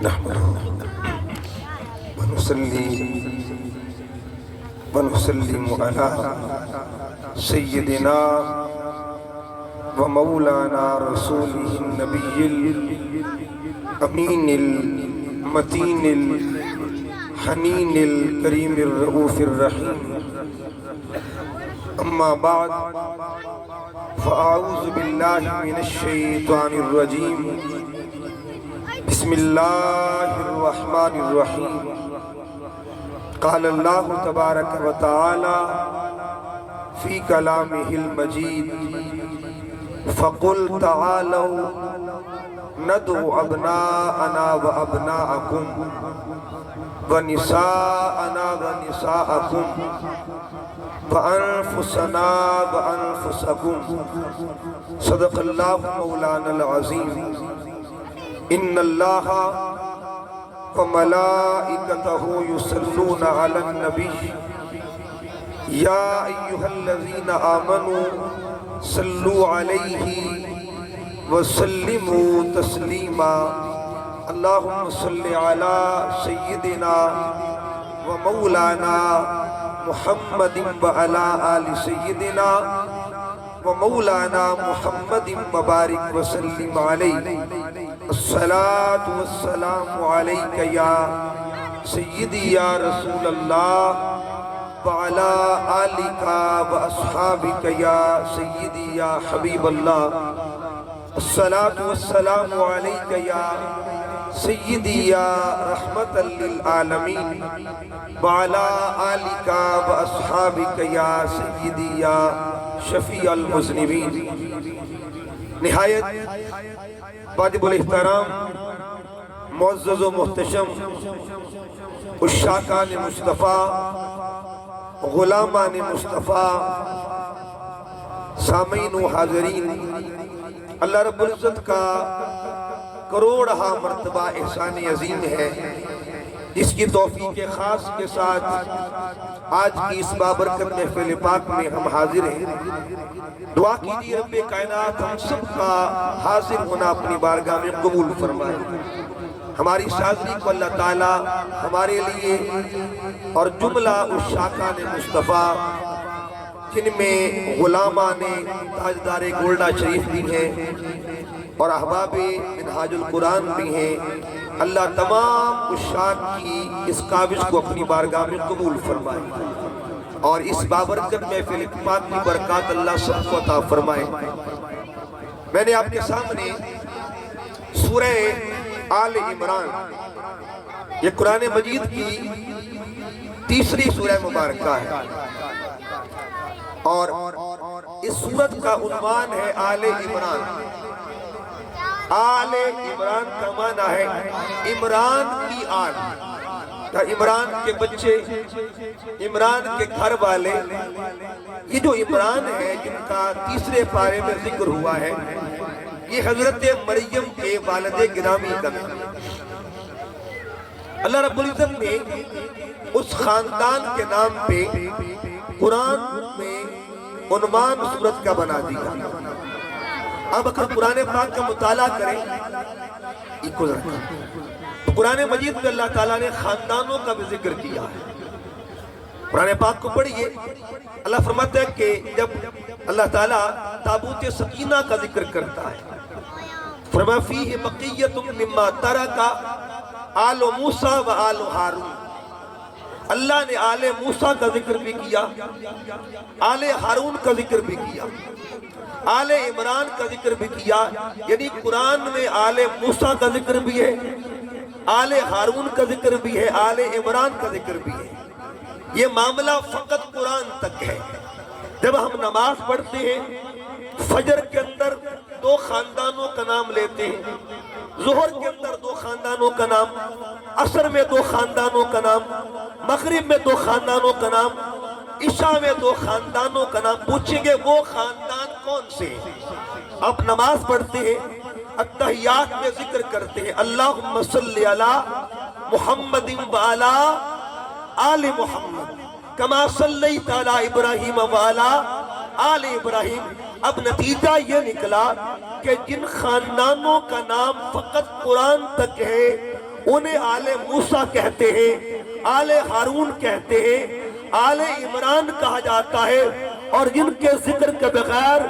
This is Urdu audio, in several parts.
نحمده ونسلم على سيدنا ومولانا رسوله النبي الأمين المتين الحنين الكريم الرؤوف الرحيم. أما بعد فأعوذ بالله من الشيطان الرجيم. بسم الله الرحمن الرحيم. قال الله تبارك وتعالى في كلامه المجيد فقل تعالوا ندعو أبناءنا وأبناءكم ونساءنا ونساءكم وأنفسنا وأنفسكم صدق الله مولانا العظيم. إن الله وملائكته يصلون على النبي يا أيها الذين آمنوا صلوا عليه وسلموا تسليما. اللهم صل على سيدنا ومولانا محمد وعلى آل سيدنا ومولانا محمد مبارك وسلم عليه. الصلاة والسلام عليك يا سيدي يا رسول الله وعلى آلك وأصحابك يا سيدي يا حبيب الله. الصلاة والسلام عليك يا سيدي يا رحمة للعالمين وعلى آلك وأصحابك يا سيدي يا شفيع المذنبين. نہایت واجب الاحترام معزز و محتشم عشاقان مصطفیٰ غلامان مصطفیٰ سامعین و حاضرین، اللہ رب العزت کا کروڑہا مرتبہ احسان عظیم ہے جس کی توفیق خاص کے ساتھ آج کی اس بابرکت محفل پاک میں ہم حاضر ہیں. دعا کیجئے رب کائنات ہم سب کا حاضر ہونا اپنی بارگاہ میں قبول فرمائے. ہماری حاضری کو اللہ تعالیٰ ہمارے لیے اور جملہ عشاقان مصطفیٰ جن میں غلامان تاجدار گولڈا شریف بھی ہیں اور احباب منہاج القرآن بھی ہیں، اللہ تمام عشاق کی اس کاوش کو اپنی بارگاہ میں قبول فرمائے اور اس بابرکت محفل پاک کی برکات اللہ سب کو عطا فرمائے. میں نے آپ کے سامنے سورہ آل عمران، یہ قرآن مجید کی تیسری سورہ مبارکہ ہے اور اس سورت کا عنوان ہے آل عمران. آل عمران کا معنی ہے عمران کی آل، عمران کے بچے، عمران کے گھر والے. یہ جو عمران ہے جن کا تیسرے پارے میں ذکر ہوا ہے یہ حضرت مریم کے والد گرامی کا نام. اللہ رب العزت نے اس خاندان کے نام پہ قرآن میں عنوان سورت کا بنا دیا. اب اگر قرآن پاک کا مطالعہ کریں تو قرآن مجید میں اللہ تعالیٰ نے خاندانوں کا بھی ذکر کیا ہے. قرآن پاک کو پڑھئے، اللہ فرماتا ہے کہ جب اللہ تعالیٰ تابوت سکینہ کا ذکر کرتا ہے فرمایا فیہ بقیۃ مما ترک آل موسیٰ و آل ہارون. اللہ نے آل موسیٰ کا ذکر بھی کیا، آل ہارون کا ذکر بھی کیا، آل عمران کا ذکر بھی کیا. یعنی قرآن میں آل موسیٰ کا ذکر بھی ہے، آل ہارون کا ذکر بھی ہے، آل عمران کا ذکر بھی ہے. یہ معاملہ فقط قرآن تک ہے. جب ہم نماز پڑھتے ہیں فجر کے اندر دو خاندانوں کا نام لیتے ہیں، ظہر کے اندر دو خاندانوں کا نام، عصر میں دو خاندانوں کا نام، مغرب میں دو خاندانوں کا نام، عشاء میں دو خاندانوں کا نام. پوچھیں گے وہ خاندان کون سے؟ اب نماز پڑھتے ہیں اتحیات میں ذکر کرتے ہیں اللہم صلی علی محمد وعلا آل محمد کما صلیت علی ابراہیم وعلا آل ابراہیم. اب نتیجہ یہ نکلا کہ جن خاندانوں کا نام فقط قرآن تک ہے انہیں آل موسیٰ کہتے ہیں، آل ہارون کہتے ہیں، آل عمران کہا جاتا ہے، اور جن کے ذکر کے بغیر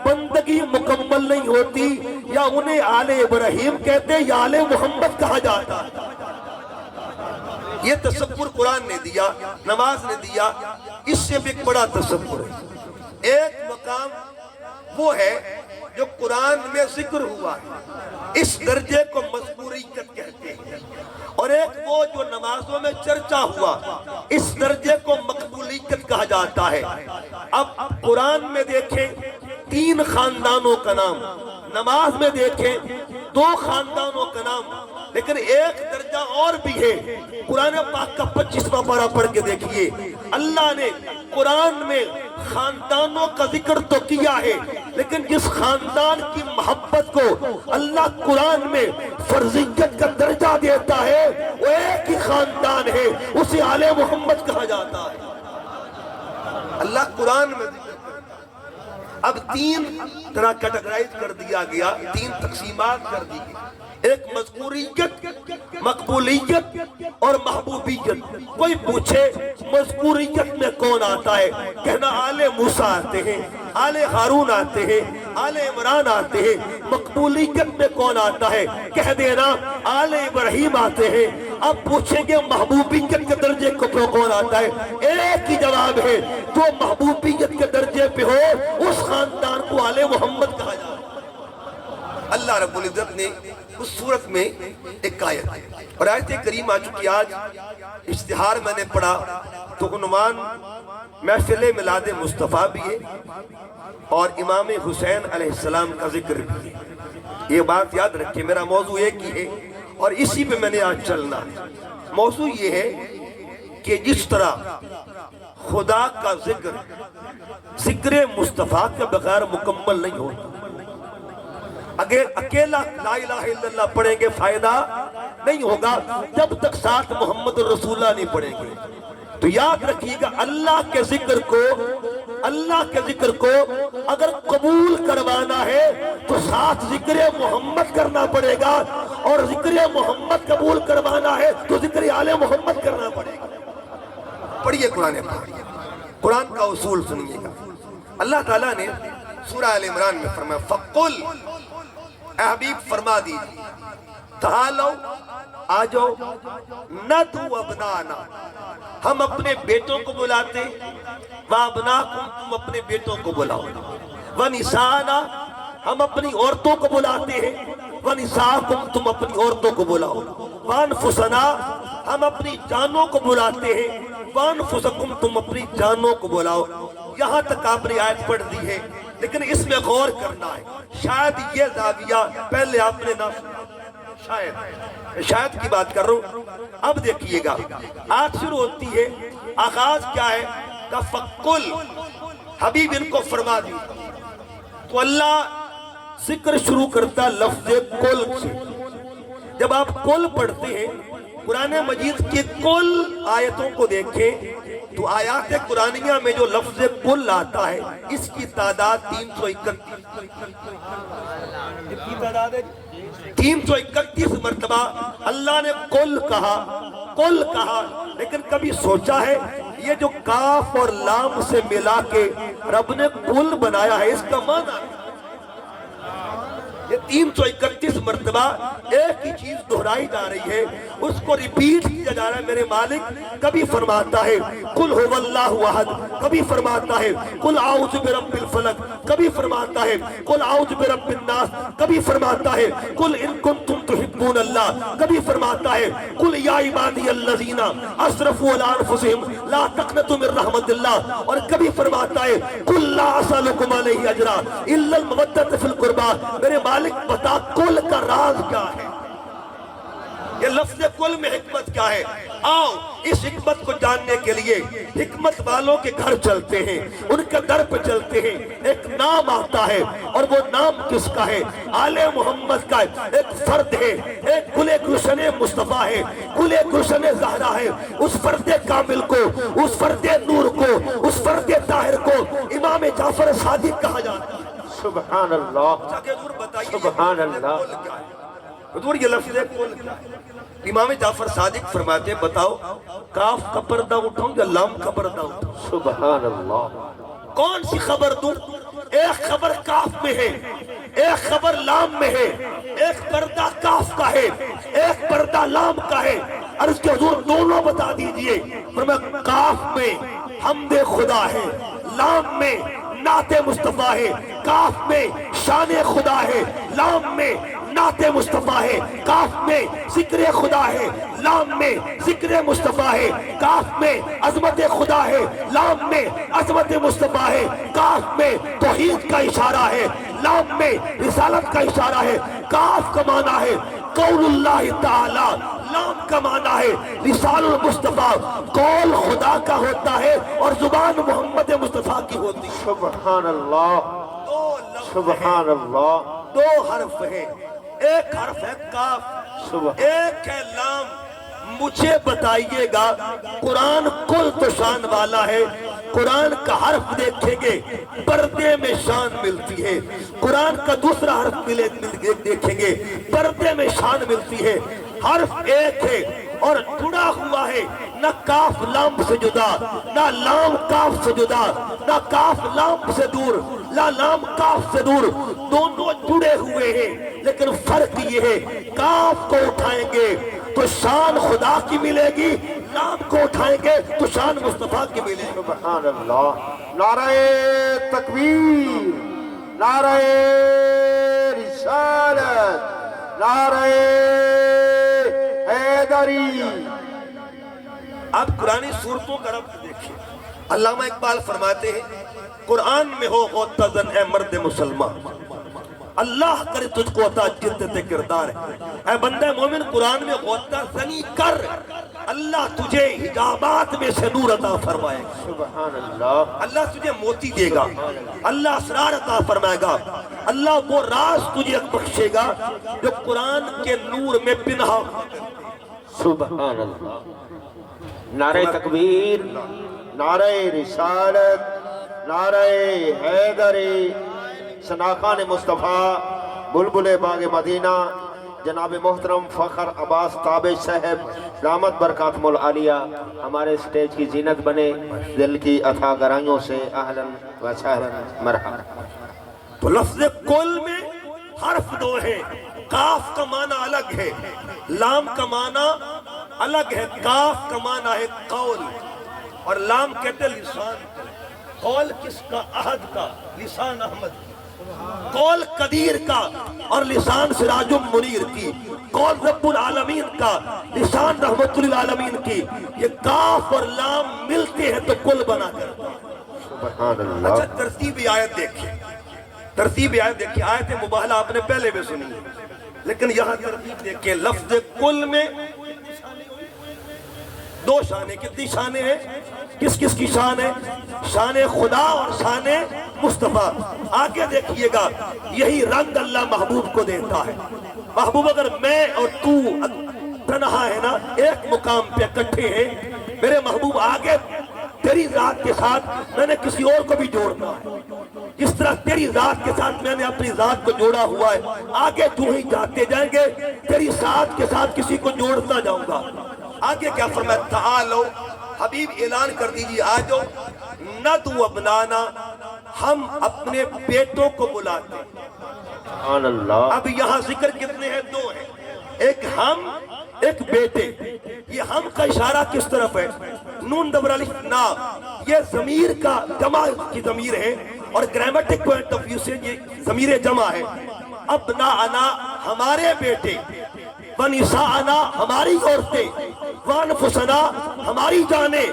بندگی مکمل نہیں ہوتی، یا انہیں آل ابراہیم کہتے ہیں یا آل محمد کہا جاتا ہے۔ یہ تصور قرآن نے دیا، نماز نے دیا، اس سے بھی ایک بڑا تصور ہے۔ ایک مقام وہ ہے جو قرآن میں ذکر ہوا ہے، اس درجے کو مذکوریت کہتے ہیں، اور ایک وہ جو نمازوں میں چرچا ہوا، اس درجے کو مقبولیت کہا جاتا ہے۔ اب قرآن میں دیکھیں 3 خاندانوں کا نام، نماز میں دیکھیں 2 خاندانوں کا نام، لیکن ایک درجہ اور بھی ہے۔ قرآن پاک کا 25واں پارہ پڑھ کے دیکھیے، اللہ نے قرآن میں خاندانوں کا ذکر تو کیا ہے، لیکن جس خاندان کی محبت کو اللہ قرآن میں فرضیت کا درجہ دیتا ہے، وہ ایک ہی خاندان ہے، اسے آل محمد کہا جاتا ہے۔ اللہ قرآن میں ذکر اب 3 طرح کیٹیگرائز کر دیا گیا، 3 تقسیمات کر دی گئی، ایک مذکوریت، مقبولیت اور محبوبیت۔ کوئی پوچھے مذکوریت میں کون آتا ہے، کہنا آل موسیٰ آتے ہیں، آل ہارون آتے ہیں، آل عمران آتے ہیں۔ مقبولیت میں کون آتا ہے، کہہ دینا آل ابراہیم آتے ہیں۔ اب پوچھیں گے محبوبیت کے درجے کو کون آتا ہے، ایک ہی جواب ہے، جو محبوبیت کے درجے پہ ہو اس خاندان کو آل محمد کہا جاتا ہے۔ اللہ رب العزت نے اس صورت میں ایک آیت، اور آیت کریم آ چکی، آج اشتہار میں نے پڑھا تو عنوان محفل میلاد مصطفیٰ بھی ہے اور امام حسین علیہ السلام کا ذکر بھی ہے۔ یہ بات یاد رکھیں، میرا موضوع ایک ہی ہے اور اسی پہ میں نے آج چلنا ہے۔ موضوع یہ ہے کہ جس طرح خدا کا ذکر مصطفیٰ کے بغیر مکمل نہیں ہوتا، اگر اکیلا لا الہ الا اللہ پڑھیں گے فائدہ نہیں ہوگا جب تک ساتھ محمد رسول اللہ نہیں پڑھیں گے۔ تو یاد رکھیے گا، اللہ کے ذکر کو اگر قبول کروانا ہے تو ساتھ ذکر محمد کرنا پڑے گا، اور ذکر محمد قبول کروانا ہے تو ذکر آل محمد کرنا پڑے گا۔ پڑھیے قرآن پاک، قرآن کا اصول سنیے گا۔ اللہ تعالیٰ نے سورہ آل عمران میں فرمایا فَقُلْ، اے حبیب فرما دیجئے، تعالو آجو ندعو ابنانا، ہم اپنے بیٹوں کو بلاتے، وابناکم، تم اپنے بیٹوں کو بلاؤ، ونسانا، ہم اپنی عورتوں کو بلاتے ہیں، ونساکم، تم اپنی عورتوں کو بلاؤ، وانفسنا، ہم اپنی جانوں کو بلاتے ہیں، وانفسکم، تم اپنی جانوں کو بلاؤ۔ یہاں تک آپ نے آیت پڑھ دی ہے، لیکن اس میں غور کرنا ہے۔ شاید یہ زاویہ پہلے آپ نے نہ سنا، شاید کی بات کر رہا ہوں۔ اب دیکھیے گا، آیت شروع ہوتی ہے، آغاز کیا ہے، فَقُلْ، حبیب ان کو فرما دی۔ تو اللہ ذکر شروع کرتا لفظ کل سے۔ جب آپ کل پڑھتے ہیں، قرآن مجید کے کل آیتوں کو دیکھیں تو آیات قرآنیہ میں جو لفظ کل آتا ہے اس کی تعداد 331 مرتبہ اللہ نے کل کہا، لیکن کبھی سوچا ہے یہ جو کاف اور لام سے ملا کے رب نے کل بنایا ہے، اس کا معنی یہ 331 مرتبہ ایک ہی چیز دہرائی جا رہی ہے، اس کو ریپیٹ کیا جا رہا ہے۔ میرے مالک کبھی فرماتا ہے قل هو اللہ احد، کبھی فرماتا ہے قل اعوذ برب الفلق، کبھی فرماتا ہے قل اعوذ برب الناس، کبھی فرماتا ہے قل ان کنتم تحبون اللہ، کبھی فرماتا ہے قل یا عبادی الذین اسرفوا علی انفسہم لا تقنطوا من رحمت اللہ، اور کبھی فرماتا ہے قل لا اسألکم علیہ اجرا الا المودۃ فی القربى۔ میرے مالک بتا کل کا راز کیا ہے، یہ لفظ کل میں حکمت کیا ہے؟ آؤ اس حکمت کو جاننے کے لیے حکمت والوں کے گھر چلتے ہیں، ان کے در پہ چلتے ہیں۔ ایک نام آتا ہے اور وہ نام کس کا ہے؟ آل محمد کا ایک فرد ہے، ایک گل گلشن مصطفیٰ ہے، گل گلشن زہرا ہے۔ اس فرد کامل کو، اس فرد نور کو، اس فرد طاہر کو امام جعفر صادق کہا جاتا ہے۔ سبحان اللہ، سبحان اللہ۔ حضور یہ لفظ کل کیا ہے؟ امام جعفر صادق فرماتے ہیں بتاؤ کاف کا پردہ اٹھاؤں یا لام کا پردہ اٹھاؤں؟ سبحان اللہ. کون سی خبر دوں؟ ایک خبر کاف میں ہے، ایک خبر لام میں ہے، ایک پردہ کاف کا ہے، ایک پردہ لام کا ہے. عرض کے حضور دونوں بتا دیجئے. فرمایا کاف میں حمد خدا ہے، لام میں نعت مصطفیٰ ہے. کاف میں شان خدا ہے، لام میں نعت مصطفیٰ ہے. کاف میں ذکر خدا ہے، لام میں ذکر مصطفیٰ ہے. کاف میں عظمت خدا ہے، لام میں عظمت مصطفیٰ ہے. کاف میں توحید کا اشارہ ہے، لام میں رسالت کا اشارہ ہے. کاف کا معنی ہے قول اللہ تعالی، لام کا معنی ہے رسال المصطفیٰ. قول خدا کا ہوتا ہے اور زبان محمد مصطفیٰ کی ہوتی ہے. سبحان اللہ. دو لفظ سبحان اللہ. دو حرف ہے، ایک حرف ہے کاف، ایک ہے لام. مجھے بتائیے گا قرآن کل تو شان والا ہے، قرآن کا حرف دیکھیں گے پردے میں شان ملتی ہے. قرآن کا دوسرا حرف دیکھیں گے پردے میں شان ملتی ہے. حرف ایک ہے اور جڑا ہوا ہے، نہ کاف لام سے جدا، نہ لام کاف سے جدا، نہ کاف لام سے دور، نہ لام کاف سے دور. دونوں جڑے ہوئے ہیں لیکن فرق یہ ہے کاف کو اٹھائیں گے تو شان خدا کی ملے گی، لام کو اٹھائیں گے تو شان مصطفیٰ کی ملے گی. سبحان اللہ. نعرہ تکبیر، نعرہ رسالت، نعرہ حیدری. اب قرآنی صورتوں کا ربط دیکھیں. علامہ اقبال فرماتے ہیں قرآن میں ہو غوطہ زن اے مرد مسلمان، اللہ کرے تجھ کو عطا جدت کردار ہے. اے بندہ مومن قرآن میں غوطہ زنی کر، اللہ تجھے حجابات میں سے نور عطا فرمائے گا. سبحان اللہ. اللہ تجھے موتی دے گا، اللہ اسرار عطا فرمائے گا، اللہ وہ راز تجھے بخشے گا جو قرآن کے نور میں پنہا. سبحان اللہ. نعرہ تکبیر، نعرہ رسالت، نعرہ حیدری. شناخان مصطفیٰ، بلبل باغ مدینہ، جناب محترم فخر عباس تابع صاحب دامت برکاتہم العالیہ ہمارے سٹیج کی زینت بنے. دل کی عطا گرائیوں سے اہلاً و سہلاً مرحبا. تو لفظ کل میں حرف دو ہے، کاف کا معنی الگ ہے، لام کا معنی الگ ہے. کاف کا معنی ہے قول اور لام کہتے لسان. قول کس کا؟ عہد کا، لسان احمد کی. قول قدیر کا اور لسان سراج منیر کی. قول رب العالمین کا، لسان رحمت للعالمین کی. یہ کاف اور لام ملتے ہیں تو کل بنا کر. سبحان اللہ. اچھا ترتیبی آیت دیکھیں، ترتیبی آیت دیکھیں. آیت مباہلہ آپ نے پہلے بھی سنی ہے لیکن یہاں ترتیب دیکھیں. لفظ کل میں دو شانیں. کتنی شانیں ہیں؟ کس کس کی شان ہے؟ شان خدا اور شان مصطفیٰ. آگے دیکھیے گا یہی رنگ اللہ محبوب کو دیتا ہے. محبوب اگر میں اور تو تنہا ہے نا، ایک مقام پہ اکٹھے ہیں، میرے محبوب آگے تیری ذات کے ساتھ میں نے کسی اور کو بھی جوڑنا ہے. جس طرح تیری ذات کے ساتھ میں نے اپنی ذات کو جوڑا ہوا ہے، آگے جو ہی جاتے جائیں گے تیری ذات کے ساتھ کسی کو جوڑتا جاؤں گا. آگے کیا فرمایا؟ تعالو، حبیب اعلان کر دیجیے آجو، ندعو ابنانا، ہم اپنے بیٹوں کو بلاتے ہیں. سبحان اللہ. اب یہاں ذکر کتنے ہیں؟ دو ہیں، ایک ہم، ایک بیٹے. یہ ہم کا اشارہ کس طرف ہے؟ نون دبر الف نا، یہ ضمیر کا جمع کی ضمیر ہے اور گرامیٹک پوائنٹ آف ویو سے یہ ضمیر جمع ہے. ابناءنا ہمارے بیٹے، ونساءنا ہماری عورتیں، وانفسنا ہماری جانیں.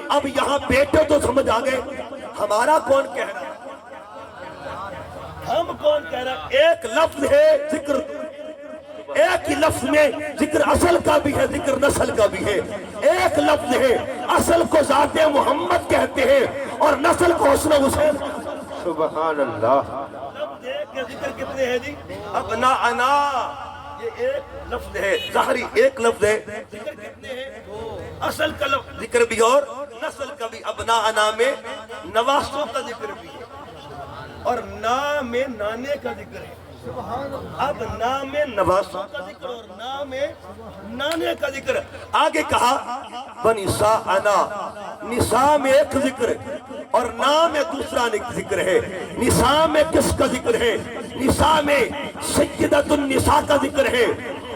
اب یہاں بیٹے تو سمجھ آ گئے، ہمارا کون کہہ رہا ہے؟ ہم کون کہہ رہا ہے؟ ایک لفظ ہے ذکر، ایک ہی لفظ میں ذکر اصل کا بھی ہے، ذکر نسل کا بھی ہے. ایک لفظ ہے، اصل کو ذات محمد کہتے ہیں اور نسل کو حسن حسین. سبحان اللہ. لفظ ایک کے ذکر کتنے ہیں جی؟ ابناءنا، یہ ایک لفظ ہے، ظاہری ایک لفظ ہے. ذکر کتنے ہیں؟ اصل کا لفظ ذکر بھی اور نسل کا بھی. ابناءنا میں نواسوں کا ذکر بھی ہے اور نا میں نانے کا ذکر ہے. اب نام نواسوں کا ذکر اور نام نانے کا ذکر آگے کہا بنساءنا، نساء میں ایک ذکر اور نام میں دوسرا ذکر ہے۔ نساء میں کس کا ذکر ہے؟ نساء میں سیدۃ النساء کا ذکر ہے،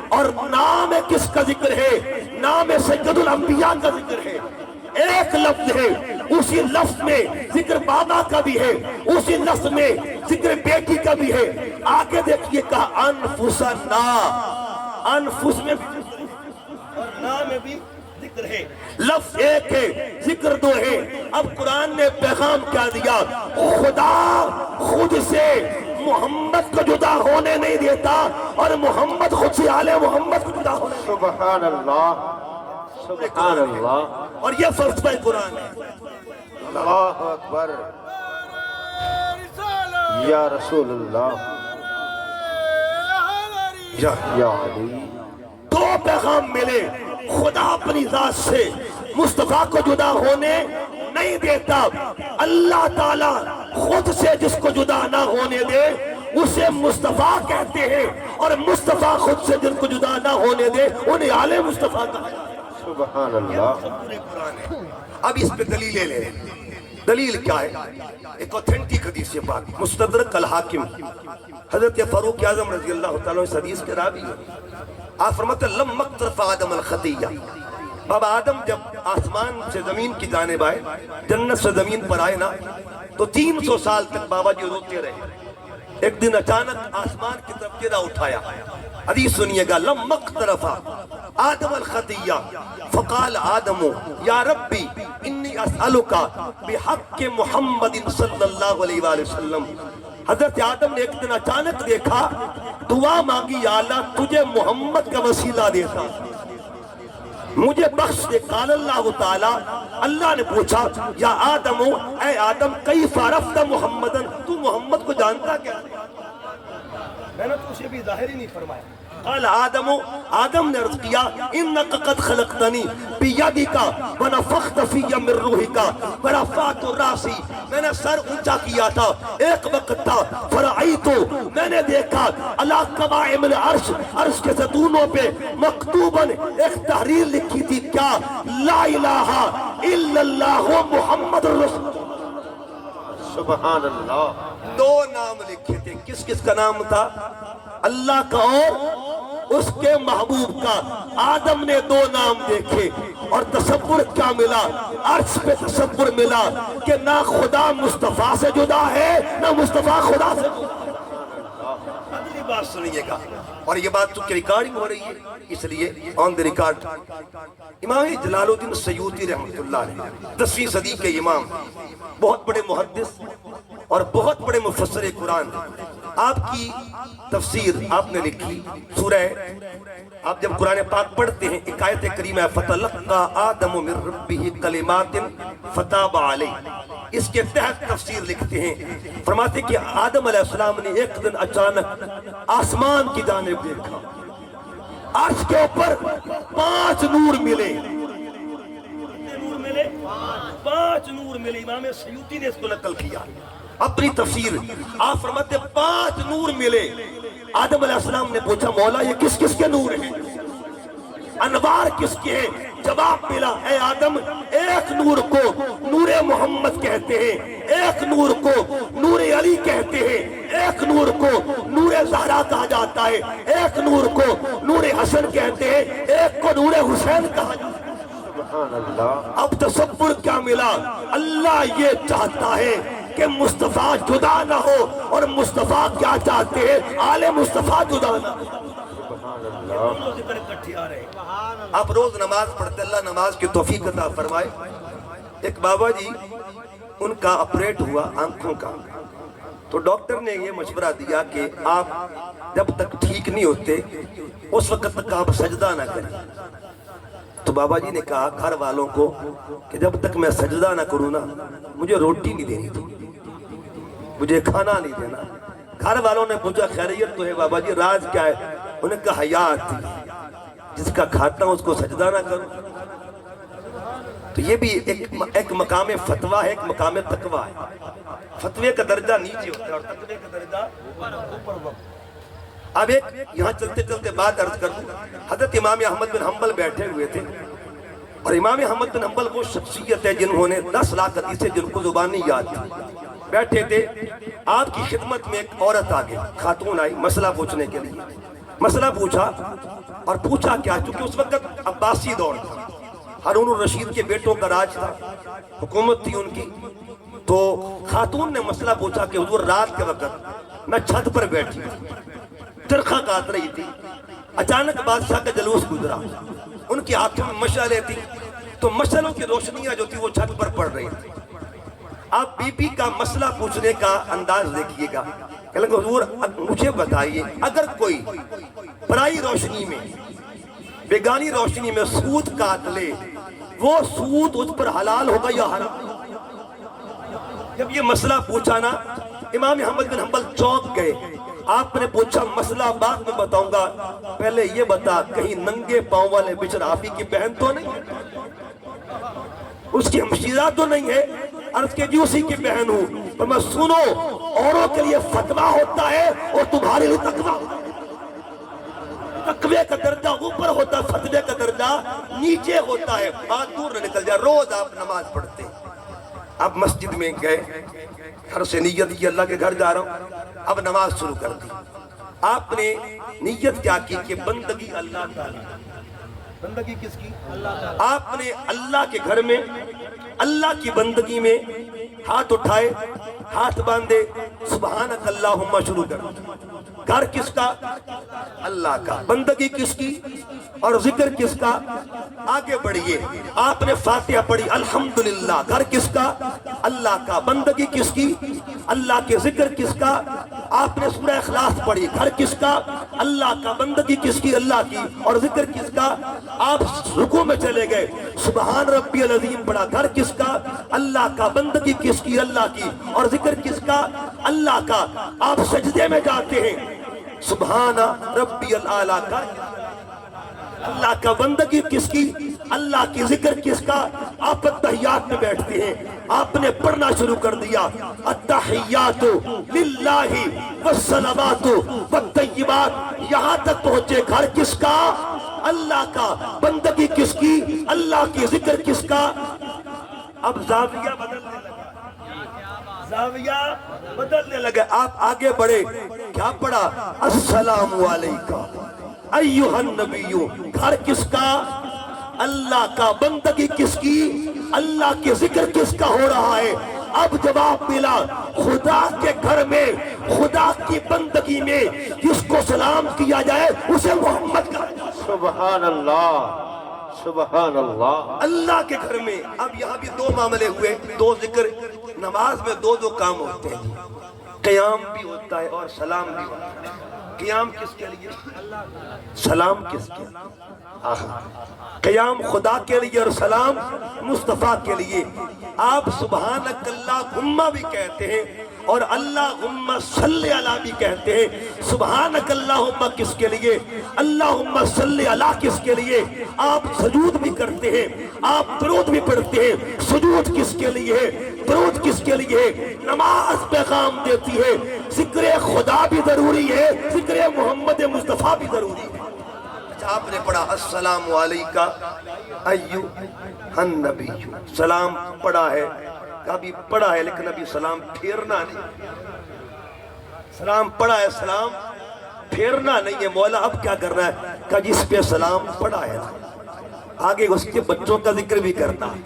اور نام کس کا ذکر ہے؟ نام سید الانبیاء کا ذکر ہے۔ ایک لفظ ہے، اسی لفظ میں ذکر بابا کا بھی ہے، اسی لفظ میں ذکر بیٹی کا بھی ہے۔ آگے دیکھیے کہا انفسنا، انفس میں بھی اور نام میں بھی ذکر ہے۔ لفظ ایک ہے، ذکر دو ہے۔ اب قرآن نے پیغام کیا دیا؟ خدا خود سے محمد کو جدا ہونے نہیں دیتا، اور محمد خود سے آل محمد کو جدا ہونے نہیں دیتا۔ سبحان اللہ، سبحان اللہ، اور یہ فلسفہ قرآن ہے۔ اللہ اکبر، یا رسول اللہ، یا علی۔ دو پیغام ملے، خدا اپنی ذات سے مصطفیٰ کو جدا ہونے نہیں دیتا، اللہ تعالیٰ خود سے جس کو جدا نہ ہونے دے اسے مصطفیٰ کہتے ہیں، اور مصطفیٰ خود سے جن کو جدا نہ ہونے دے انہیں آل مصطفیٰ کہا جاتا ہے۔ سبحان اللہ۔ پورے قرآن ہے۔ اب اس پہ دلیلیں لیں۔ دلیل کیا ہے؟ ایک اوتھینٹک حدیث پاک مستدرک الحاکم، حضرت فاروق اعظم رضی اللہ تعالیٰ اس حدیث کے راوی ہیں۔ آپ فرماتے ہیں لما اقترف آدم الخطیہ، بابا آدم جب آسمان سے زمین کی جانب آئے، جنت سے زمین پر آئے نا، تو 300 سال تک بابا جی روتے رہے۔ ایک دن اچانک آسمان کی طرف چہرہ اٹھایا۔ حدیث سنیے گا، لما اقترف آدم الخطیہ فقال آدم یا ربی انی اسألک بحق محمد صلی اللہ علیہ وآلہ وسلم۔ حضرت آدم نے ایک دن اچانک دیکھا، دعا مانگی، یا اللہ تجھے محمد کا وسیلہ دیتا مجھے بخش دے۔ قال اللہ تعالی، اللہ نے پوچھا یا آدم، اے آدم کیف عرفت محمدن، تو محمد کو جانتا کیا؟ میں نے تو اسے بھی ظاہر ہی نہیں فرمایا۔ قال آدم، آدم نے عرض کیا انک قد خلقتنی بیدک ونفخت فی من روحک ورفعت راسی، میں نے سر اونچا کیا تھا، ایک وقت تھا فرعیت، میں نے دیکھا علی قوائم العرش، عرش کے ستونوں پہ مکتوباً ایک تحریر لکھی تھی، کیا؟ لا الہ الا اللہ محمد رسول اللہ۔ سبحان اللہ۔ دو نام لکھے تھے، کس کس کا نام تھا؟ اللہ کا اور اس کے محبوب کا۔ آدم نے دو نام دیکھے اور تصور کیا ملا؟ عرش پہ تصور ملا کہ نہ خدا مصطفیٰ سے جدا ہے نہ مصطفیٰ خدا سے جدا ہے۔ اگلی بات سنیے گا، اور یہ بات چونکہ ریکارڈنگ ہو رہی ہے اس لیے آن دی ریکارڈ۔ امام جلال الدین سیوطی رحمۃ اللہ علیہ 10ویں صدی کے امام، بہت بڑے محدث اور بہت بڑے مفسر قرآن۔ آپ کی تفسیر آپ نے لکھی سورہ، آپ جب قرآن پاک پڑھتے ہیں ایک آیت کریمہ ہے فَتَلَقَّى آدَمُ مِن رَبِّهِ كَلِمَاتٍ فَتَابَ عَلَيْهِ، اس کے تحت تفسیر لکھتے ہیں، فرماتے ہیں کہ آدم علیہ السلام نے ایک دن اچانک آسمان کی جانب دیکھا، عرش کے اوپر 5 نور ملے۔ نور ملے 5 نور ملے۔ امام سیوطی نے اس کو نقل کیا اپنی تفسیر۔ آپ فرماتے 5 نور ملے۔ آدم علیہ السلام نے پوچھا مولا یہ کس کس کے نور ہیں، انوار کس کے ہیں؟ جواب ملا اے آدم ایک نور کو نور محمد کہتے ہیں، ایک نور کو نور علی کہتے ہیں، ایک نور کو نور زہرا کہا جاتا ہے، ایک نور کو نور حسن کہتے ہیں، ایک کو نور حسین کہا جاتا ہے۔ سبحان اللہ۔ اب تصور کیا ملا؟ اللہ یہ چاہتا ہے کہ مصطفیٰ جدا نہ ہو، اور مصطفیٰ کیا چاہتے ہیں؟ آل مصطفیٰ جدا نہ ہو۔ آپ روز نماز پڑھتے، اللہ نماز کی توفیق عطا فرمائے۔ ایک بابا جی ان کا آپریٹ ہوا آنکھوں کا، تو ڈاکٹر نے یہ مشورہ دیا کہ آپ جب تک ٹھیک نہیں ہوتے اس وقت تک آپ سجدہ نہ کریں۔ تو بابا جی نے کہا گھر والوں کو کہ جب تک میں سجدہ نہ کروں نا مجھے روٹی نہیں دینی تھی، مجھے کھانا نہیں دینا۔ گھر والوں نے پوچھا خیریت تو ہے بابا جی، راز کیا ہے؟ انہوں نے کہا حیات تھی، جس کا کھاتا ہوں اس کو سجدہ نہ کروں۔ تو یہ بھی ایک مقام فتویٰ ہے، ایک مقام تقویٰ ہے۔ فتوے کا درجہ نیچے ہوتا ہے اور تقوی کا درجہ اوپر ہوتا ہے۔ اب ایک یہاں چلتے چلتے بات عرض کر دوں، حضرت امام احمد بن حنبل بیٹھے ہوئے تھے، اور امام احمد بن حنبل وہ شخصیت ہے جنہوں نے 10 لاکھ حدیثیں جن کو زبان نہیں یاد تھی۔ بیٹھے تھے، آپ کی خدمت میں ایک عورت آگئی، خاتون آئی مسئلہ پوچھنے کے لیے۔ مسئلہ پوچھا، اور پوچھا کیا، چونکہ اس وقت عباسی دور تھا، ہارون الرشید کے بیٹوں کا راج تھا، حکومت تھی ان کی۔ تو خاتون نے مسئلہ پوچھا کہ حضور رات کے وقت میں چھت پر بیٹھی چرخہ کاٹ رہی تھی، اچانک بادشاہ کا جلوس گزرا، ان کی آنکھوں میں مشعلیں تھی، تو مشعلوں کی روشنیاں جو تھی وہ چھت پر پڑ رہی تھی۔ آپ بی بی کا مسئلہ پوچھنے کا انداز دیکھیے گا، کہ حضور مجھے بتائیے اگر کوئی پرائی روشنی میں، بیگانی روشنی میں سود کاٹ لے، وہ سود اس پر حلال ہوگا یا حرام؟ جب یہ مسئلہ پوچھا نا، امام احمد بن حنبل چونک گئے۔ آپ نے پوچھا مسئلہ بعد میں بتاؤں گا، پہلے یہ بتا کہیں ننگے پاؤں والے بچر آفی کی بہن تو نہیں، اس کی ہمشیرہ تو نہیں ہے؟ عرض کے جی اسی کی بہن ہوں۔ تو میں سنو، اوروں کے لیے فتویٰ ہوتا ہے اور تمہارے لیے تقویٰ، تقوی کا درجہ اوپر ہوتا ہے، فتوے کا درجہ نیچے ہوتا ہے۔ بات دور نہ نکل جائے، روز آپ نماز پڑھتے، اب مسجد میں گئے، گھر سے نیت کی اللہ کے گھر جا رہا ہوں، اب نماز شروع کر دی۔ آپ نے نیت کیا کی کہ بندگی اللہ تعالی، بندگی کس کی؟ آپ نے اللہ کے گھر میں اللہ کی بندگی میں ہاتھ اٹھائے، ہاتھ باندھے، سبحانک اللہم شروع کر۔ گھر کس کا؟ اللہ کا۔ بندگی کس کی اور ذکر کس کا؟ آگے بڑھئے، آپ نے فاتحہ پڑھی، الحمدللہ۔ گھر کس کا؟ اللہ کا۔ بندگی کس کی؟ اللہ کے۔ ذکر کس کا؟ آپ نے سورہ اخلاص پڑھی۔ گھر کس کا؟ اللہ کا۔ بندگی کس کی؟ اللہ کی۔ اور ذکر کس کا؟ آپ رکوع میں چلے گئے، سبحان ربی العظیم پڑھا۔ گھر کس کا؟ اللہ کا۔ بندگی کس کی؟ اللہ کی۔ اور ذکر کس کا؟ اللہ کا۔ آپ سجدے میں جاتے ہیں، سبحان ربی الاعلیٰ کا، اللہ کا۔ بندگی کس کی؟ اللہ کی۔ ذکر کس کا؟ آپ التحیات میں بیٹھتے ہیں، آپ نے پڑھنا شروع کر دیا، التحیات للہ والصلوات والطیبات، یہاں تک پہنچے۔ گھر کس کا؟ اللہ کا۔ بندگی کس کی؟ اللہ کی۔ ذکر کس کا؟ اب زاویہ بدلنے لگا، زاویہ بدلنے لگا۔ آپ آگے بڑھے، کیا پڑھا؟ السلام علیکم ایھا النبی۔ گھر کس کا؟ اللہ کا۔ بندگی کس کی؟ اللہ کے۔ ذکر کس کا ہو رہا ہے؟ اب جواب ملا، خدا کے گھر میں، خدا کی بندگی میں جس کو سلام کیا جائے اسے محمد کا۔ سبحان اللہ، سبحان اللہ۔ اللہ کے گھر میں۔ اب یہاں بھی دو معاملے ہوئے، دو ذکر۔ نماز میں دو کام ہوتے ہیں، قیام بھی ہوتا ہے اور سلام بھی ہوتا ہے۔ قیام کس کے لیے؟ سلام کس کے لیے؟ قیام خدا کے لیے اور سلام مصطفیٰ کے لیے۔ آپ سبحانک اللہم بھی کہتے ہیں اور اللہم صلی علی بھی کہتے ہیں۔ سبحانک اللہم کس کے لیے؟ اللہم صلی علی کس کے لیے؟ آپ سجود بھی کرتے ہیں، آپ درود بھی پڑھتے ہیں۔ سجود کس کے لیے ہے؟ درود کس کے لیے ہے؟ نماز پیغام دیتی ہے۔ ذکر خدا بھی ضروری ہے، ذکر محمد مصطفیٰ بھی ضروری ہے۔ آپ نے پڑھا السلام علیکہ ایھا النبی، سلام پڑھا ہے، کبھی پڑھا ہے لیکن ابھی سلام پھیرنا نہیں، سلام پڑھا ہے، سلام پھیرنا نہیں ہے۔ مولا اب کیا کرنا ہے؟ کہ جس پہ سلام پڑھا ہے آگے اس کے بچوں کا ذکر بھی کرنا ہے۔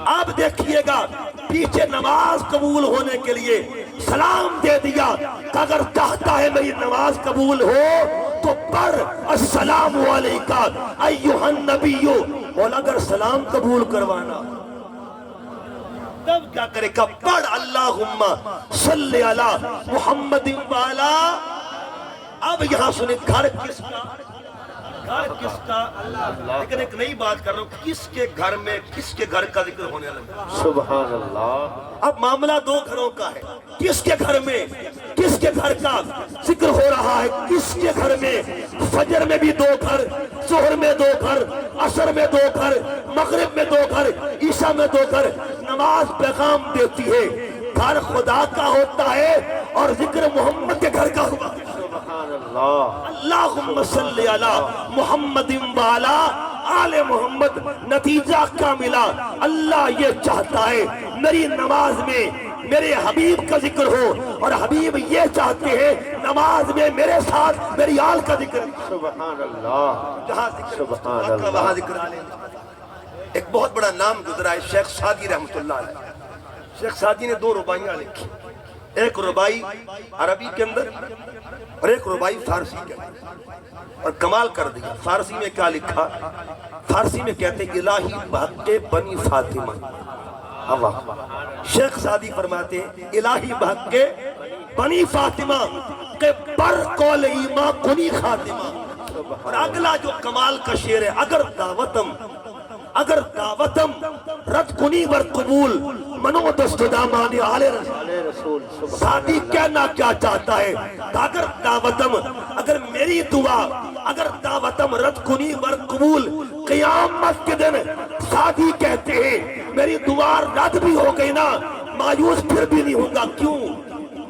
اب دیکھیے گا، پیچھے نماز قبول ہونے کے لیے سلام دے دیا کہ اگر چاہتا ہے میری نماز قبول ہو تو پڑھ السلام علیکہ ایھا النبی۔ مولا اگر سلام قبول کروانا تب کیا کرے گا؟ پڑھ اللہم صلی علی محمد وعلی۔ اب یہاں سنیں، گھر کس کا؟ گھر کس کا؟ لیکن ایک نئی بات کر رہا ہوں، کس کے گھر میں کس کے گھر کا ذکر ہونے لگا؟ سبحان اللہ۔ اب معاملہ دو گھروں کا ہے، کس کے گھر میں کس کے گھر کا ذکر ہو رہا ہے؟ کس کے گھر میں؟ فجر میں بھی دو گھر، ظہر میں دو گھر، عصر میں دو گھر، مغرب میں دو گھر، عشاء میں دو گھر۔ نماز پیغام دیتی ہے، گھر خدا کا ہوتا ہے اور ذکر محمد کے گھر کا ہوا۔ اللہ اللہم صلی علی محمد وعلی آل محمد. نتیجہ کیا ملا؟ اللہ یہ چاہتا ہے میری نماز میں میرے حبیب کا ذکر ہو، اور حبیب یہ چاہتے ہیں نماز میں میرے ساتھ میری آل کا ذکر. سبحان اللہ جہاں ذکر سبحان مصطفیٰ کا اللہ. وہاں ذکر علیہ. ایک بہت بڑا نام گزرا ہے شیخ سعدی رحمۃ اللہ علیہ. شیخ سعدی نے 2 رباعیاں لکھی، ایک رباعی عربی کے اندر اور ایک رباعی فارسی کے اندر، اور کمال کر دیا. فارسی میں کیا لکھا؟ فارسی میں کہتے ہیں الہی بحق بنی فاطمہ. اللہ شیخ سعدی فرماتے ہیں الہی بحق بنی فاطمہ کے پر قول ایماں کنی خاتمہ. اور اگلا جو کمال کا شعر ہے، اگر دعوتم رد کنی ور قبول منو دست دامان آل رسول. سعدی کہنا کیا چاہتا ہے کہ اگر دعوتم، اگر میری دعا، اگر دعوتم رد کنی ور قبول، قیامت کے دن سعدی کہتے ہیں میری دعا رد بھی ہو گئی نا، مایوس پھر بھی نہیں ہوگا. کیوں؟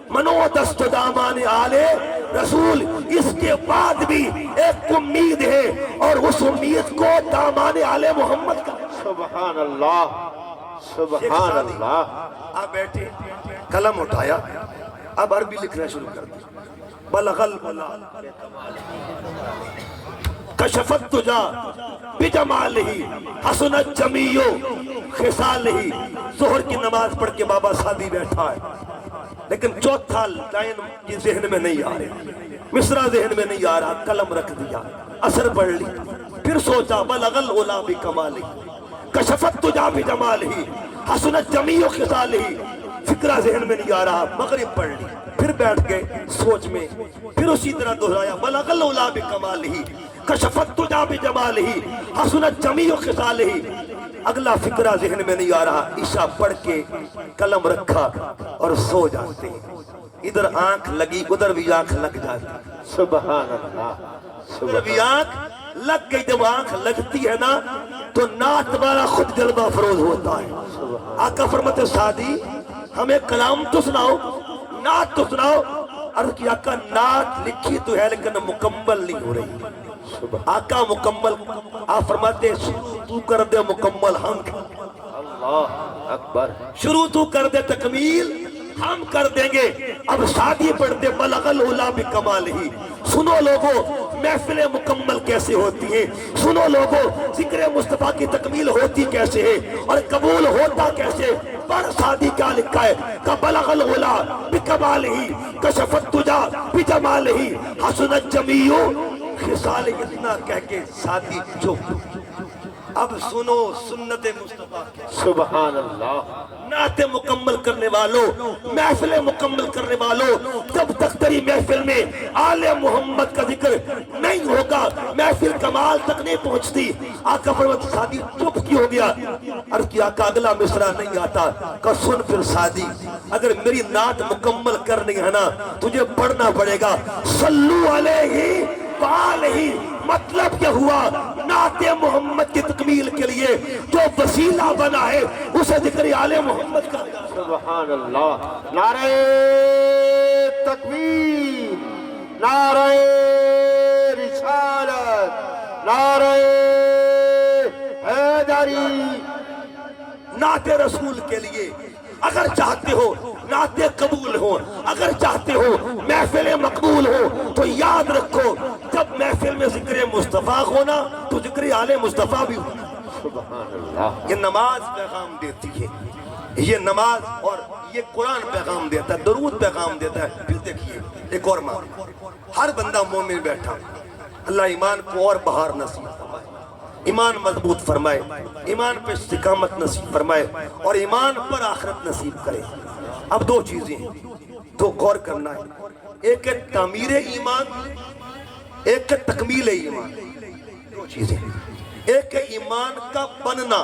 منو دست دامان آل رسول. اس کے بعد بھی ایک امید ہے، اور اس امید کو دامان آل محمد کا. سبحان اللہ سبحان اللہ. آپ بیٹھے، قلم اٹھایا، اب عربی لکھنا شروع کر دیا. بلغ البلا کشفت تجا بجمالہ حسنت جمیع خصالہ. ظہر کی نماز پڑھ کے بابا سعدی بیٹھا ہے، لیکن چوتھا لائن کی ذہن میں نہیں آ رہی، مصرع ذہن میں نہیں آ رہا. قلم رکھ دیا، اثر پڑھ لی، پھر سوچا بلغ العلا بکمالہ کشفت تجا بجمالہ حسنت جمیع خصالہ. فکرہ ذہن میں نہیں آ رہا، مغرب پڑھ لی، پھر بیٹھ گئے سوچ میں، پھر اسی طرح دہرایا بلغ العلا بکمالہ کشفت تجا بجمالہ حسنت جمیع خصالہ. اگلا فکرہ ذہن میں نہیں آ رہا، عشاء پڑھ کے قلم رکھا اور سو جاتے ہیں. ادھر آنکھ لگی، ادھر بھی آنکھ لگ جاتی. سبحان اللہ ادھر بھی آنکھ لگ گئی. جب آنکھ لگتی ہے نا تو نعت والا خود جلوہ افروز ہوتا ہے. آقا فرماتے سعدی ہمیں کلام تو سناؤ، نعت تو سناؤ. عرض کیا آقا نعت لکھی تو ہے لیکن مکمل نہیں ہو رہی. آقا مکمل، آپ فرماتے شروع تو کر دے مکمل ہم. اللہ اکبر. شروع تو کر دے تکمیل ہم کر دیں گے. اب سعدی پڑھتے بلغ العلا بکمالہ. سنو لوگو محفلیں مکمل کیسے ہوتی ہیں، سنو لوگو ذکر مصطفیٰ کی تکمیل ہوتی کیسے ہے اور قبول ہوتا کیسے. پر سعدی کیا لکھا ہے کہ بلغ العلا بکمالہ کشفت تجا بجمالہ حسنت جمیع خصال. اتنا کہہ کے سعدی چپ. اب سنو سنت مصطفیٰ. سبحان اللہ. نعت مکمل کرنے والوں، محفل مکمل کرنے والوں، جب تک تیری محفل میں آل محمد کا ذکر نہیں ہوگا محفل کمال تک نہیں پہنچتی. آقا فرماتے سعدی چپ کی ہو گیا. عرض کیا آقا اگلا مصرع نہیں آتا. کہ سن پھر سعدی اگر میری نعت مکمل کرنی ہے نا تجھے پڑھنا پڑے گا صلو علیہ وآلہ. مطلب کیا ہوا؟ نعت محمد کی تکمیل کے لیے جو وسیلہ بنا ہے اسے ذکر آل محمد کا. سبحان اللہ. نعرہ تکبیر، نعرہ رسالت، نعرہ حیدری. نعت رسول کے لیے اگر چاہتے ہو نعت قبول ہو، اگر چاہتے ہو محفل مقبول ہو تو یاد رکھو جب محفل میں ذکر مصطفیٰ ہونا تو ذکر آل مصطفیٰ بھی ہونا. سبحان اللہ. یہ نماز پیغام دیتی ہے، یہ نماز اور یہ قرآن پیغام دیتا ہے، درود پیغام دیتا ہے. پھر دیکھیے ایک اور مان، ہر بندہ مومن بیٹھا، اللہ ایمان کو اور بہار نصیب فرمائے، ایمان مضبوط فرمائے، ایمان پہ استقامت نصیب فرمائے اور ایمان پر آخرت نصیب کرے. اب 2 چیزیں ہیں، تو غور کرنا ہے. ایک ہے تعمیر ایمان، ایک ہے تکمیل ایمان. 2 چیزیں، ایک ہے ایمان کا بننا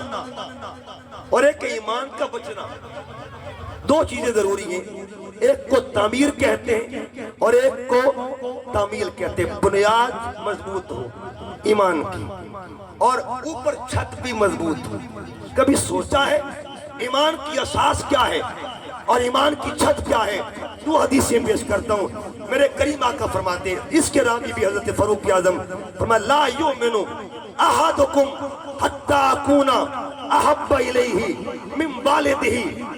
اور ایک ہے ایمان کا بچنا. 2 چیزیں ضروری ہیں. ایک کو تعمیر کہتے ہیں اور ایک کو تعمیل کہتے ہیں. بنیاد مضبوط ہو ایمان کی اور اوپر چھت بھی مضبوط ہو. کبھی سوچا ہے ایمان کی اساس کیا ہے اور ایمان کی چھت کیا ہے؟ دو حدیثیں پیش کرتا ہوں، میرے کریم آقا فرماتے ہیں، اس کے راوی بھی حضرت فاروق اعظم فرمایا لا یؤمن احدکم حتی اکون احب الیہ من والدہ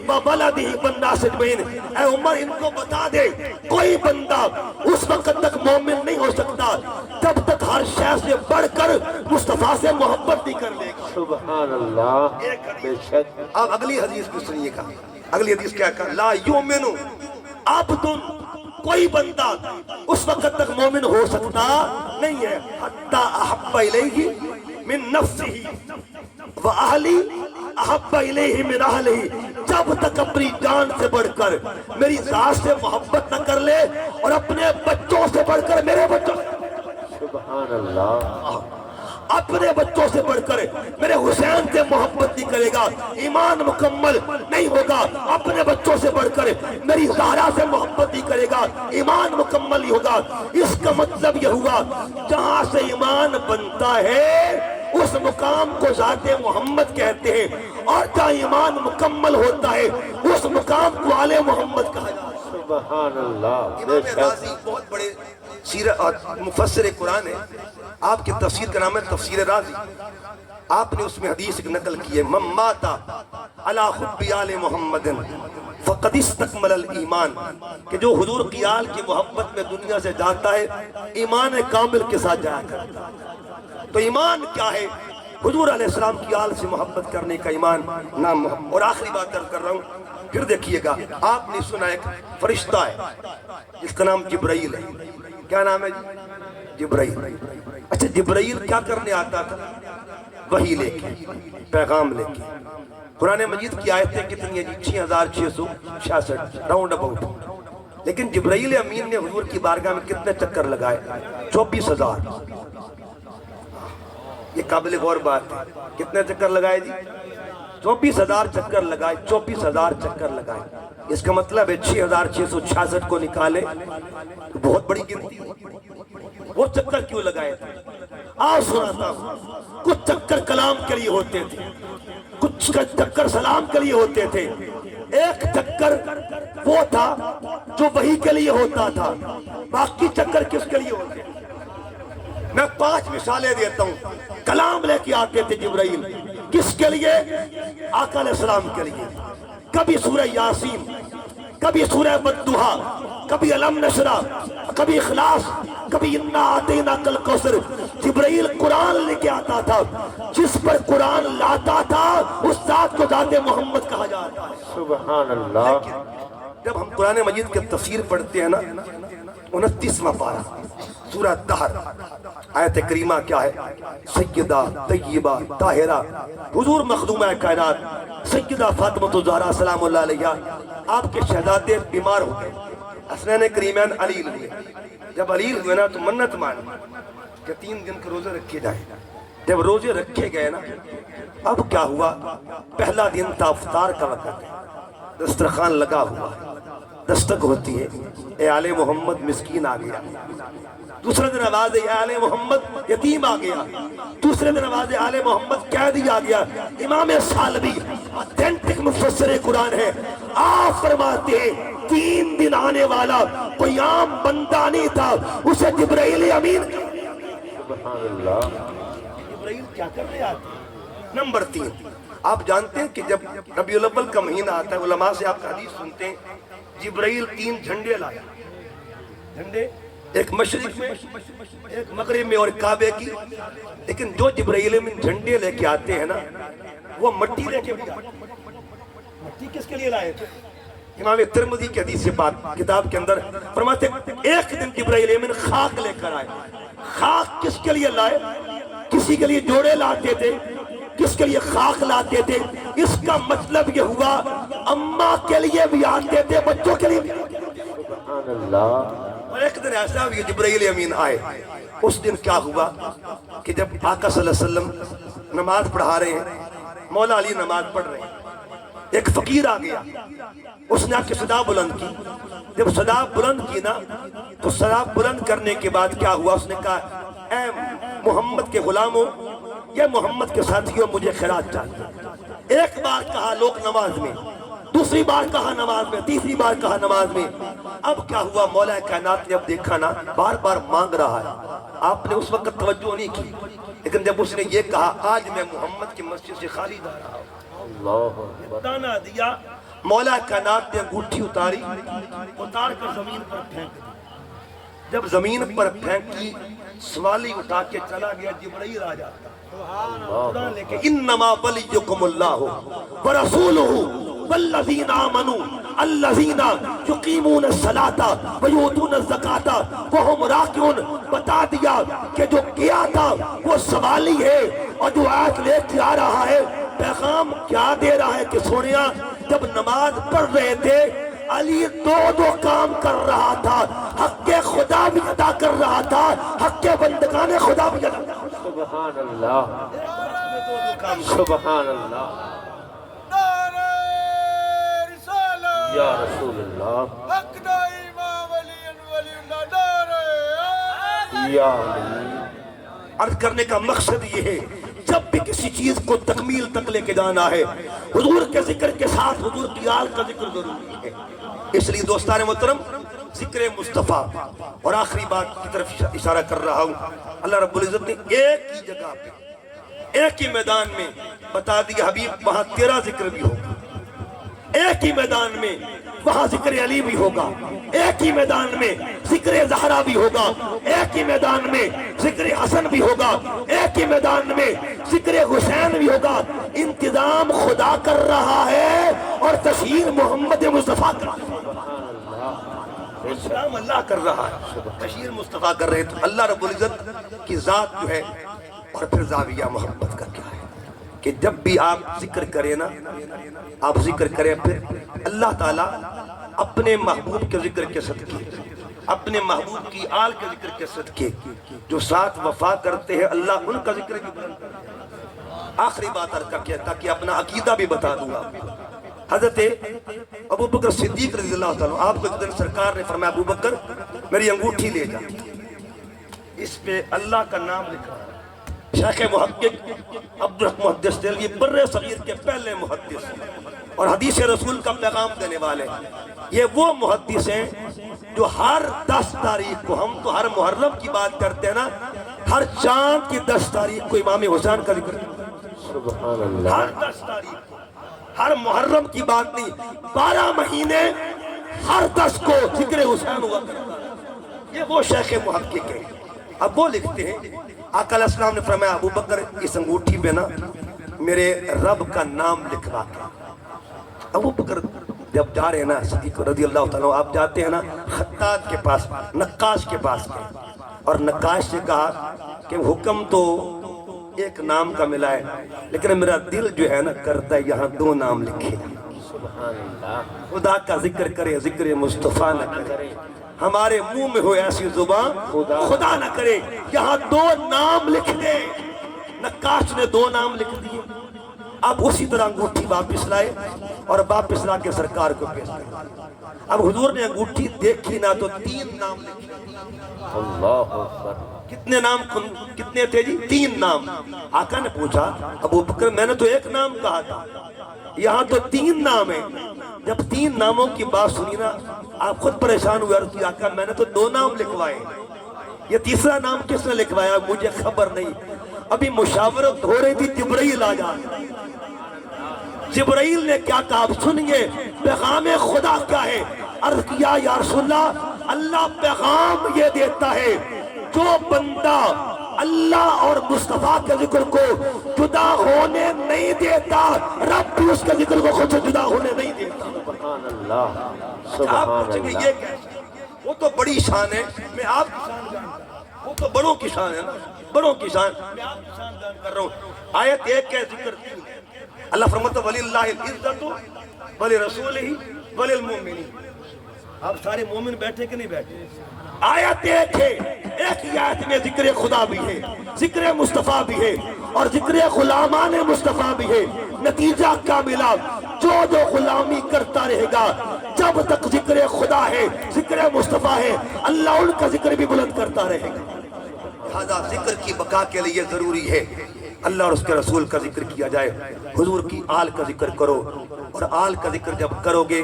وولدہ والناس اجمعین۔ اے عمر ان کو بتا دے کوئی بندہ اس وقت تک مومن نہیں ہو سکتا جب تک ہر شے سے بڑھ کر مصطفیٰ سے محبت نہیں کر لے گا۔ سبحان اللہ، بے شک۔ اب اگلی حدیث کو سنیے گا، اگلی حدیث کیا کہا؟ لا یؤمن عبد، کوئی بندہ اس وقت تک مومن ہو سکتا نہیں ہے حتی احب الیہ من نفسہ وَأَهْلِ أَحَبَّ إِلَيْهِ مِنْ أَهْلِهِ، جب تک اپنی جان سے بڑھ کر میری ذات سے محبت نہ کر لے اور اپنے بچوں سے بڑھ کر میرے بچوں سبحان اللہ، اپنے بچوں سے بڑھ کر میرے حسین سے محبت نہیں کرے گا، ایمان مکمل نہیں ہوگا۔ اپنے بچوں سے بڑھ کر میری زہرا سے محبت نہیں کرے گا، ایمان مکمل نہیں ہوگا۔ اس کا مطلب یہ ہوا جہاں سے ایمان بنتا ہے اس مقام کو ذات محمد کہتے ہیں، اور جہاں ایمان مکمل ہوتا ہے اس مقام کو آل محمد کہا جاتا ہے۔ سبحان اللہ، بے امام شک۔ رازی بہت بڑے سیرت اور مفسر قرآن ہے، آپ کی تفسیر کا نام ہے تفسیر رازی۔ آپ نے اس میں حدیث نقل کی ہے من مات علی حب آل محمد فقد استکمل الایمان، کہ جو حضور کی آل کی محبت میں دنیا سے جاتا ہے ایمان کامل کے ساتھ جایا کرتا ہے۔ تو ایمان کیا ہے؟ حضور علیہ السلام کی آل سے محبت کرنے کا ایمان نام محمد۔ اور آخری بات عرض کر رہا ہوں، پھر دیکھیے گا، آپ نے سنا ایک فرشتہ ہے جس کا نام جبرائیل ہے۔ کیا نام ہے جی؟ جبرائیل۔ اچھا جبرائیل کیا کرنے آتا تھا؟ وحی لے کے، پیغام لے کے۔ قرآن مجید کی آیتیں کتنی ہیں جی؟ 6666 راؤنڈ اباؤٹ۔ لیکن جبرائیل امین نے حضور کی بارگاہ میں کتنے چکر لگائے؟ 24,000۔ یہ قابل غور بات ہے، کتنے چکر لگائے جی؟ 24,000 چکر لگائے، 24,000 چکر لگائے۔ اس کا مطلب ہے 6,666 کو نکالے تو بہت بڑی گنتی ہے۔ وہ چکر کیوں لگائے تھے؟ آج سناتا ہوں، کچھ چکر کلام کے لیے ہوتے تھے، کچھ چکر سلام کے لیے ہوتے تھے، ایک چکر وہ تھا جو وحی کے لیے ہوتا تھا، باقی چکر کس کے لیے ہوتے تھے؟ میں 5 مثالیں دیتا ہوں۔ کلام لے کے آتے تھے جبرائیل، کس کے لیے؟ آقا علیہ السلام کے لیے۔ کبھی سورہ یاسین، کبھی سورہ والضحیٰ، کبھی علم نشرہ، کبھی اخلاص، کبھی انا اعطیناک الکوثر۔ جبرائیل قرآن لے کے آتا تھا، جس پر قرآن لاتا تھا اس ذات کو ذات محمد کہا جاتا ہے۔ سبحان اللہ۔ جب ہم قرآن مجید کی تفسیر پڑھتے ہیں نا، 29واں پارہ سورہ دہر، آیت کریمہ کیا ہے؟ سیدہ طیبہ طاہرہ حضور مخدومہ کائنات سیدہ فاطمہ الزہرا سلام اللہ علیہا، آپ کے شہزادے بیمار ہو گئے، حسنین کریمین علیل ہوئے۔ جب علیل ہوئے نا تو منت مانی کہ 3 دن کے روزے رکھے جائیں۔ جب روزے رکھے گئے نا، اب کیا ہوا؟ پہلا دن تھا افطار کا وقت، دسترخوان لگا ہوا، دستک ہوتی ہے، اے آل محمد مسکین آ گیا۔ دوسرے دن آواز اے آل محمد یتیم آ گیا۔ دوسرے دن آواز اے آل محمد قیدی آ گیا۔ امام سالبی اتھینٹک مفسر قرآن ہے، آپ فرماتے ہیں 3 دن آنے والا کوئی عام بندہ نہیں تھا، اسے جبرائیل امین سبحان اللہ۔ جبرائیل کیا کرنے آتے؟ نمبر 3، آپ جانتے ہیں کہ جب ربیع الاول کا مہینہ آتا ہے، علماء سے آپ کا حدیث سنتے ہیں، جبرائیل 3 جھنڈے لایا، جھنڈے، ایک مشرق میں، ایک مغرب میں اور کعبے کی۔ لیکن جو جبرائیل میں جھنڈے لے کے آتے ہیں نا، وہ مٹی لے کے بھی آتے ہیں۔ مٹی کس کے لیے لائے تھے؟ امام ترمذی کی حدیث پاک کتاب کے اندر فرماتے ہیں ایک دن جبرائیل امین خاک لے کر آئے۔ خاک کس کے لیے لائے؟ کسی کے لیے جوڑے لاتے تھے، کس کے لیے خاک لاتے تھے۔ اس کا مطلب یہ ہوا اماں کے لیے بھی آتے تھے، بچوں کے لیے بھی آتے تھے۔ سبحان اللہ۔ اور ایک دن ایسا بھی جبرائیل امین آئے۔ اس دن کیا ہوا کہ جب آقا صلی اللہ علیہ وسلم نماز پڑھا رہے ہیں، مولا علی نماز پڑھ رہے ہیں، ایک فقیر آ گیا، اس نے آ کے صدا بلند کی۔ جب صدا بلند کی نا تو صدا بلند کرنے کے بعد کیا ہوا؟ اس نے کہا اے محمد کے غلاموں یا محمد کے ساتھیوں، مجھے خیرات چاہیے۔ ایک بار کہا لوگ نماز میں، دوسری بار کہا نماز میں، تیسری بار کہا نماز میں۔ اب کیا ہوا، مولا کائنات نے اب دیکھا نا بار بار مانگ رہا ہے، آپ نے اس وقت توجہ نہیں کی، لیکن جب اس نے یہ کہا آج میں محمد کی مسجد سے خالی جا رہا ہوں، اللہ اکبر، دانا دیا، مولا کائنات نے انگوٹھی اتاری، اتار کر زمین پر پھینک دی۔ جب زمین پر پھینکی، سوالی اٹھا کے چلا گیا، جبرائیل آ جاتا، خدا لے کے انما ولیکم اللہ ورسولہ والذین آمنوا الذین یقیمون الصلاۃ ویؤتون الزکاۃ وہم راکعون۔ بتا دیا کہ جو کیا تھا وہ سوالی ہے، اور جو آج لے کے آ رہا ہے پیغام کیا دے رہا ہے کہ سونیا جب نماز پڑھ رہے تھے علی دو کام کر رہا تھا، حق خدا بھی ادا کر رہا تھا، حق بندگان خدا بھی ادا کر رہا تھا۔ سبحان اللہ، سبحان اللہ، یا رسول اللہ، یا علی۔ عرض کرنے کا مقصد یہ ہے جب بھی کسی چیز کو تکمیل تک لے کے جانا ہے حضور کے ذکر کے ساتھ حضور کی آل کا ذکر ضروری ہے۔ اس لیے دوستان محترم ذکر مصطفیٰ، اور آخری بات کی طرف اشارہ کر رہا ہوں، اللہ رب العزت نے ایک ہی جگہ پہ ایک ہی میدان میں بتا دیا حبیب وہاں تیرا ذکر بھی ہوگا، ایک ہی میدان میں وہاں ذکر علی بھی ہوگا، ایک ہی میدان میں ذکر زہرا بھی ہوگا، ایک ہی میدان میں ذکر حسن بھی ہوگا، ایک ہی میدان میں ذکر حسین بھی ہوگا۔ انتظام خدا کر رہا ہے اور تشہیر محمد مصطفیٰ کر رہا ہے، انتظام اللہ کر رہا ہے، تشہیر مصطفیٰ کر رہے ہیں۔ تو اللہ رب العزت کی ذات جو ہے، اور پھر زاویہ محبت کا کیا ہے کہ جب بھی آپ ذکر کریں نا، آپ ذکر کریں، پھر اللہ تعالیٰ اپنے محبوب کے ذکر کے صدقے، اپنے محبوب کی آل کے ذکر کے صدقے جو ساتھ وفا کرتے ہیں، اللہ ان کا ذکر بھی بلند کرتا ہے۔ آخری بات عرض کیا تاکہ اپنا عقیدہ بھی بتا دوں آپ کو۔ حضرت ابو بکر صدیق رضی اللہ تعالیٰ، آپ کو ایک دن سرکار نے فرمایا ابو بکر میری انگوٹھی لے جا، اس پہ اللہ کا نام لکھا ہے۔ شیخ محقق عبدالرحمن محدث دہلوی بر صغیر کے پہلے محدث اور حدیث رسول کا پیغام دینے والے، یہ وہ محدث ہیں جو ہر 10 تاریخ کو، ہم تو ہر محرم کی بات کرتے ہیں نا، ہر چاند کی 10 تاریخ کو امام حسین کا ذکر کرتے ہیں، سبحان اللہ، ہر 10 تاریخ کو، ہر محرم کی بات نہیں، 12 مہینے ہر 10 کو ذکر حسین ہوا کرتا ہے۔ یہ وہ شیخ محقق ہیں۔ اب وہ لکھتے ہیں آقا علیہ السلام نے فرمایا ابو بکر اس انگوٹھی پہ نا میرے رب کا نام لکھوا کے۔ ابو بکر جب جا رہے ہیں نا صدیق رضی اللہ تعالیٰ، آپ جاتے ہیں نا خطاط کے پاس، نقاش کے پاس گئے اور نقاش سے کہا کہ حکم تو ایک نام کا ملا ہے لیکن میرا دل جو ہے نا کرتا ہے یہاں 2 نام لکھے، سبحان اللہ، خدا کا ذکر کرے، ذکر مصطفیٰ نہ کرے، ہمارے منہ میں ہو ایسی زبان خدا نہ کرے، یہاں 2 نام لکھ دے۔ نقاش نے 2 نام لکھ دیے۔ اب اسی طرح انگوٹھی واپس لائے اور واپس لا کے سرکار کو پیش کر۔ اب حضور نے انگوٹھی دیکھی نہ تو 3 نام لکھے۔ اللہ اکبر، کتنے نام کتنے تھے جی؟ 3 نام۔ آقا نے پوچھا ابو بکر میں نے تو 1 نام کہا تھا، یہاں تو 3 نام ہیں۔ جب 3 ناموں کی بات سنی نا آپ خود پریشان ہوئے، عرض کی آقا میں نے تو 2 نام لکھوائے، یہ تیسرا نام کس نے لکھوایا مجھے خبر نہیں۔ ابھی مشاورت ہو رہی تھی، جبرائیل آ جاتا۔ جبرائیل نے کیا کہا آپ سنیے پیغام خدا کیا ہے۔ عرض کیا یا رسول اللہ، اللہ پیغام یہ دیتا ہے جو بندہ اللہ اور مصطفیٰ کے ذکر کو جدا ہونے نہیں دیتا، رب بھی اس کے ذکر کو خود سے جدا ہونے نہیں دیتا۔ سبحان اللہ، آپ سبحان پوچھیں گے اللہ، یہ کیسے؟ وہ تو بڑی شان ہے، میں آپ کی شان جانتا ہوں، وہ تو بڑوں کی شان ہے نا، بڑوں کی شان، میں آپ کی شان جان کر رہا ہوں۔ آیت 1 کے ذکر 3، اللہ فرماتا وَلِلَّهِ الْعِزَّةُ وَلِرَسُولِهِ وَلِلْمُؤْمِنِينَ۔ آپ سارے مومن بیٹھے کہ نہیں بیٹھے؟ آیت 1 ہے، ایک ہی آیت میں ذکر خدا بھی ہے، ذکر مصطفیٰ بھی ہے اور ذکر غلامان مصطفیٰ بھی ہے۔ نتیجہ کیا ملا؟ جو غلامی کرتا رہے گا جب تک ذکر خدا ہے، ذکر مصطفیٰ ہے، اللہ ان کا ذکر بھی بلند کرتا رہے گا۔ لہذا ذکر کی بقا کے لیے ضروری ہے اللہ اور اس کے رسول کا ذکر کیا جائے، حضور کی آل کا ذکر کرو، اور آل کا ذکر جب کرو گے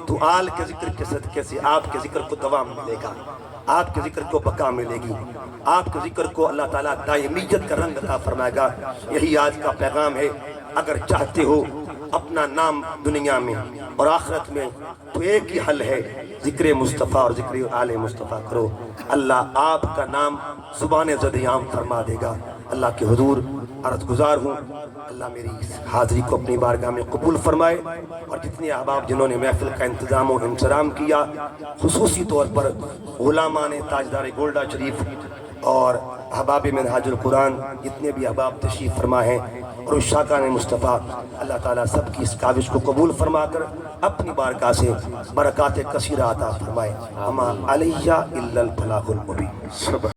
تو آل کے ذکر کے صدقے سے آپ کے ذکر کو دوام ملے گا، آپ کے ذکر کو بقا ملے گی، آپ کے ذکر کو اللہ تعالیٰ دائمیت کا رنگ عطا فرمائے گا۔ یہی آج کا پیغام ہے، اگر چاہتے ہو اپنا نام دنیا میں اور آخرت میں تو ایک ہی حل ہے، ذکر مصطفیٰ اور ذکر آل مصطفیٰ کرو، اللہ آپ کا نام زبان زد عام فرما دے گا۔ اللہ کے حضور عرض گزار ہوں، اللہ میری اس حاضری کو اپنی بارگاہ میں قبول فرمائے، اور جتنے احباب جنہوں نے محفل کا انتظام و انصرام کیا، خصوصی طور پر علماء تاجدار گولڈا شریف اور احباب منہاج القرآن، جتنے بھی احباب تشریف فرما ہیں، اور عشاقان مصطفیٰ، اللہ تعالیٰ سب کی اس کاوش کو قبول فرما کر اپنی بارگاہ سے برکات کثیرہ عطا فرمائے۔ اما علیہ الا البلاغ المبین۔